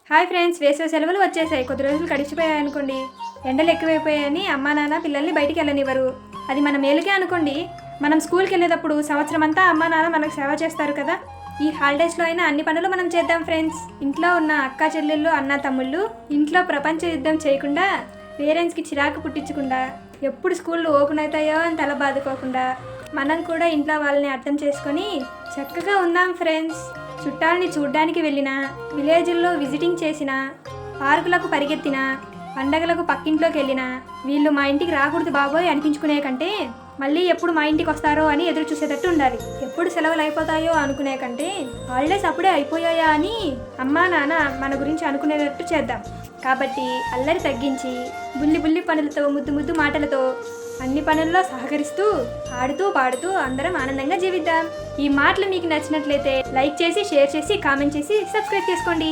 Hi friends, వేసవి సెలవులు వచ్చేసాయి. కొద్ది రోజులు గడిచిపోయాయి అనుకోండి. ఎండలు ఎక్కువైపోయాయని అమ్మా నాన్న పిల్లల్ని బయటికి వెళ్ళనివ్వరు. అది మన మేలుకే అనుకోండి. మనం స్కూల్కి వెళ్ళేటప్పుడు సంవత్సరం అంతా అమ్మా నాన్న మనకు సేవ చేస్తారు కదా. ఈ హాలిడేస్లో అయినా అన్ని పనులు మనం చేద్దాం ఫ్రెండ్స్. ఇంట్లో ఉన్న అక్క చెల్లెళ్ళు, అన్న తమ్ముళ్ళు ఇంట్లో ప్రపంచ యుద్ధం చేయకుండా, పేరెంట్స్కి చిరాకు పుట్టించకుండా, ఎప్పుడు స్కూళ్ళు ఓపెన్ అవుతాయో అని తల బాదుకోకుండా మనం కూడా ఇంట్లో వాళ్ళని అర్థం చేసుకొని చక్కగా ఉందాం ఫ్రెండ్స్. చుట్టాలని చూడ్డానికి వెళ్ళినా, విలేజ్ల్లో విజిటింగ్ చేసినా, పార్కులకు పరిగెత్తినా, పండగలకు పక్కింట్లోకి వెళ్ళినా వీళ్ళు మా ఇంటికి రాకూడదు బాబోయ్ అనిపించుకునే కంటే మళ్ళీ ఎప్పుడు మా ఇంటికి వస్తారో అని ఎదురు చూసేటట్టు ఉండాలి. ఎప్పుడు సెలవులు అయిపోతాయో అనుకునే కంటే హాలిడేస్ అప్పుడే అయిపోయాయా అని అమ్మా నాన్న మన గురించి అనుకునేటట్టు చేద్దాం. కాబట్టి అల్లరి తగ్గించి బుల్లి బుల్లి పనులతో, ముద్దు ముద్దు మాటలతో అన్ని పనుల్లో సహకరిస్తూ, ఆడుతూ పాడుతూ అందరం ఆనందంగా జీవిద్దాం. ఈ మాటలు మీకు నచ్చినట్లయితే లైక్ చేసి, షేర్ చేసి, కామెంట్ చేసి, సబ్స్క్రైబ్ చేసుకోండి.